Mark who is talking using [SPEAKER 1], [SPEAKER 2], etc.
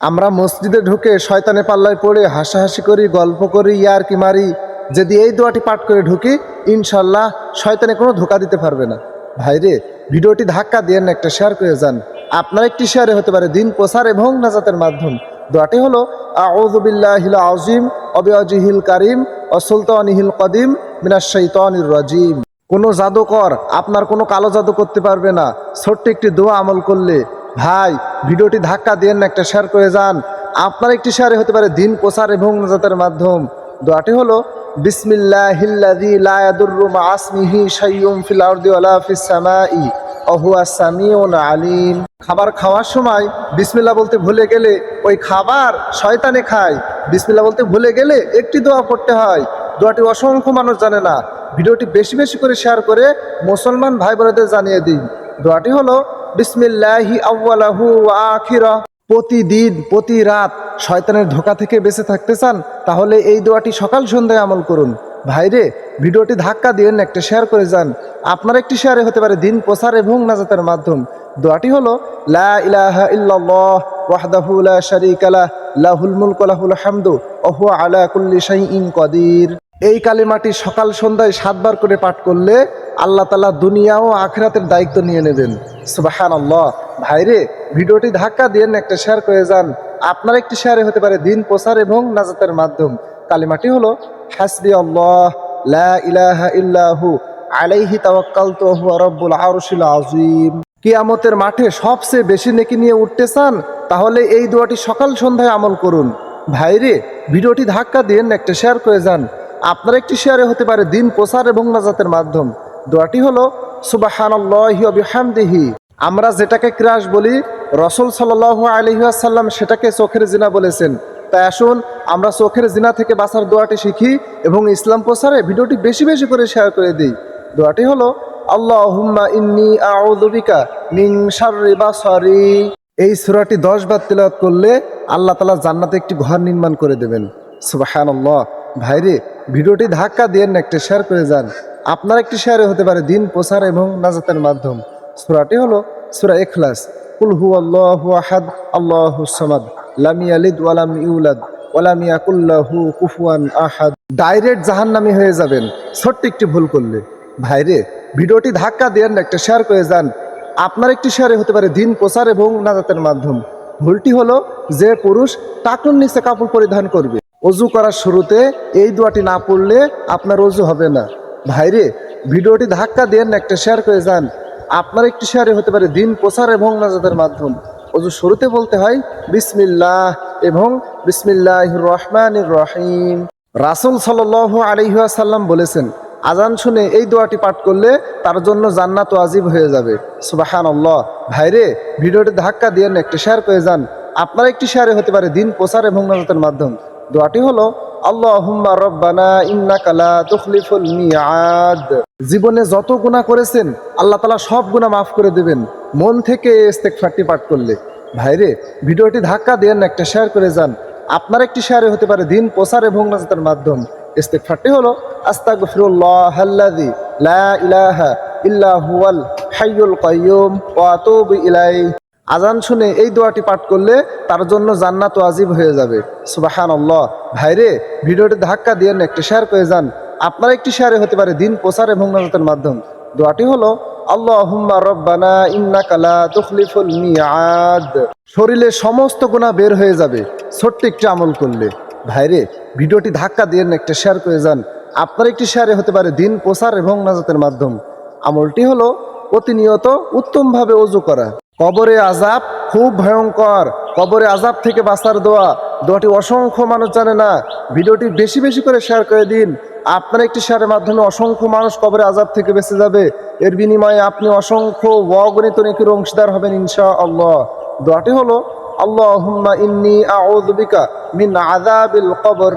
[SPEAKER 1] আমরা মসজিদে ঢুকে শয়তানে পাল্লায় পড়ে হাসাহাসি করি, গল্প করি, ইয়ারকি মারি। যদি এই দোয়াটি পাঠ করে ঢুকি, ইনশাল্লাহ শয়তানে কোনো ধোকা দিতে পারবে না। ভাইরে, ভিডিওটি ধাক্কা দিয়ে একটা শেয়ার করে যান। আপনার একটি শেয়ারে হতে পারে দিন প্রসার এবং নাজাতের মাধ্যম। দোয়াটি হলো আউযু বিল্লাহিল আযীম ওয়া বিওয়াজহিল কারীম ওয়া সুলতানিহিল কদিম মিনাশ শাইতানির রাজীম। কোনো জাদুকর আপনার কোনো কালো জাদু করতে পারবে না ছোট্ট একটি দোয়া আমল করলে। ভাই, ভিডিওটি ধাক্কা দিয়ে একটা শেয়ার করে যান। আপনার একটি শেয়ারে হতে পারে দিন প্রসার এবং নাজাতের মাধ্যম। দোয়াটি হলো বিসমিল্লাহিল্লাযী লা ইয়াদুররু মা ইসমিহি শাইউন ফিল আরদি ওয়ালা ফিস সামাই ওয়া হুয়াস সামিউল আলীম। খাবার খাওয়ার সময় বিসমিল্লাহ বলতে ভুলে গেলে ওই খাবার শয়তানে খায়। বিসমিল্লাহ বলতে ভুলে গেলে একটি দোয়া পড়তে হয়। দোয়াটি অসংখ্য মানুষ জানে না। ভিডিওটি বেশি বেশি করে শেয়ার করে মুসলমান ভাই বোনেদের জানিয়ে দিন। দোয়াটি হলো বিসমিল্লাহি আউয়ালাহু ওয়া আখিরা। প্রতিদিন প্রতি রাত শয়তানের ধোঁকা থেকে বেঁচে থাকতে চান, তাহলে এই দোয়াটি সকাল সন্ধ্যায় আমল করুন। ভাইরে, ভিডিওটি ধাক্কা দিয়ে একটা শেয়ার করে যান। আপনার একটি শেয়ারে হতে পারে দিন প্রসার এবং নাজাতের মাধ্যম। দোয়াটি হলো লা ইলাহা ইল্লাল্লাহ ওয়াহদাহু লা শারীকা লাহ লাহুল মুলকু ওয়া লাহুল হামদু ওয়া হুয়া আলা কুল্লি শাইইন কাদির। এই কালিমাটি সকাল সন্ধ্যায় 7 বার করে পাঠ করলে আল্লাহ তাআলা দুনিয়া ও আখিরাতের দায়িত্ব নিয়ে নেবেন। সুবহানাল্লাহ। ভাইরে, ভিডিওটি ধাক্কা দিয়ে একটা শেয়ার করে যান। আপনার একটি শেয়ারে হতে পারে দিন প্রসার এবং নাজাতের মাধ্যম। কালিমাটি হলো হাসবিয়াল্লাহ লা ইলাহা ইল্লাহু আলাইহি তাওয়াক্কালতু ওয়া হুয়া রাব্বুল আরশিল আযীম। কিয়ামতের মাঠে সবচেয়ে বেশি নেকি নিয়ে উঠতে চান, তাহলে এই দোয়াটি সকাল সন্ধ্যায় আমল করুন। ভাইরে, ভিডিওটি ধাক্কা দিয়ে একটা শেয়ার করে যান। আপনার একটি শেয়ারে হতে পারে দিন প্রসার এবং নাজাতের মাধ্যম। দোয়াটি হলো সুবহানাল্লাহি ওয়া বিহামদিহি। আমরা যেটাকে ক্রাশ বলি, রাসূল সাল্লাল্লাহু আলাইহি ওয়াসাল্লাম সেটাকে চোখের জিনা বলেছেন। তাই আসুন আমরা চোখের জিনা থেকে বাঁচার দোয়াটি শিখি এবং ইসলাম প্রচারে ভিডিওটি বেশি বেশি করে শেয়ার করে দিই। দোয়াটি হলো আল্লাহুম্মা ইন্নী আউযু বিকা মিন শাররি বাসারি। এই সূরাটি 10 বার তিলাওয়াত করলে আল্লাহ তাআলা জান্নাতে একটি ঘর নির্মাণ করে দেবেন। সুবহানাল্লাহ। ভাইরে, ভিডিওটি ধাক্কা দিয়ে একটা শেয়ার করে যান। আপনার একটি শেয়ারে হতে পারে দিন প্রসার এবং নাজাতের মাধ্যম। সূরাটি হলো সূরা ইখলাস। কুল হুয়াল্লাহু আহাদ আল্লাহুস সামাদ লাম ইয়ালিদ ওয়া লাম ইউলাদ ওয়া লাম ইয়াকুল লাহু কুফুয়ান আহাদ। ডাইরেক্ট জাহান্নামী হয়ে যাবেন ছোট্ট একটি ভুল করলে। ভাইরে, ভিডিওটি ধাক্কা দিয়ে একটা শেয়ার করে যান। আপনার একটি শেয়ারে হতে পারে দিন প্রসার এবং নাজাতের মাধ্যম। ভুলটি হলো যে পুরুষ টাকনুর নিচে কাপড় পরিধান করবে, অজু করার শুরুতে এই দোয়াটি না পড়লে আপনার অজু হবে না। ভাইরে, ভিডিওটি ধাক্কা দিয়ে একটা শেয়ার করে যান। আপনার একটি শেয়ারে হতে পারে দিন প্রসার এবং নাজাতের মাধ্যম। অজু শুরুতে বলতে হয় বিসমিল্লাহ এবং বিসমিল্লাহির রহমানির রহিম। রাসূল সাল্লাল্লাহু আলাইহি ওয়াসাল্লাম বলেছেন, আজান শুনে এই দোয়াটি পাঠ করলে তার জন্য জান্নাত ওয়াজিব হয়ে যাবে। সুবহানাল্লাহ। ভাইরে, ভিডিওটি ধাক্কা দিয়ে একটা শেয়ার করে যান। আপনার একটি শেয়ারে হতে পারে দিন প্রসার এবং নাজাতের মাধ্যম। দোয়াটি হলো আল্লাহুম্মা রব্বানা ইন্নাকা লা তুখলিফুল মিআদ। জীবনে যত গুনাহ করেছেন আল্লাহ তাআলা সব গুনাহ মাফ করে দেবেন মন থেকে ইস্তেগফারটি পাঠ করলে। ভাইরে, ভিডিওটি ধাক্কা দিয়ে একটা শেয়ার করে যান। আপনার একটি শেয়ারে হতে পারে দিন প্রসার এবং নাজাতের মাধ্যম। ইস্তেগফারটি হলো আস্তাগফিরুল্লাহাল্লাযী লা ইলাহা ইল্লা হুয়াল হাইয়ুল কাইয়্যুম ওয়া আতুবু ইলাইহি। আজান শুনে এই দোয়াটি পাঠ করলে তার জন্য জান্নাত ওয়াজিব হয়ে যাবে। সুবহানাল্লাহ। ভাইরে, ভিডিওটি ধাক্কা দিয়ে একটা শেয়ার করে যান। আপনার একটি শেয়ারে হতে পারে দিন প্রসার এবং নাজাতের মাধ্যম। দোয়াটি হলো আল্লাহুম্মা রব্বানা ইন্নাকা লা তুখলিফুল মিআদ। শরীরে সমস্ত গুনাহ বের হয়ে যাবে ছোট্ট একটি আমল করলে। ভাইরে, ভিডিওটি ধাক্কা দিয়ে একটা শেয়ার করে যান। আপনার একটি শেয়ারে হতে পারে দিন প্রসার এবং নাজাতের মাধ্যম। আমলটি হলো প্রতিনিয়ত উত্তমভাবে ওযু করা। কবরে আযাব খুব ভয়ঙ্কর। কবরে আযাব থেকে বাঁচার দোয়া, দোয়াটি অসংখ্য মানুষ জানে না। ভিডিওটি বেশি বেশি করে শেয়ার করে দিন। আপনার একটি শেয়ারের মাধ্যমে অসংখ্য মানুষ কবরে আযাব থেকে বেঁচে যাবে। এর বিনিময়ে আপনি অসংখ্য অগণিত নেকির অংশীদার হবেন ইনশাআল্লাহ। দোয়াটি হলো আল্লাহুম্মা ইন্নী আউযু বিকা মিন আযাবিল কবর।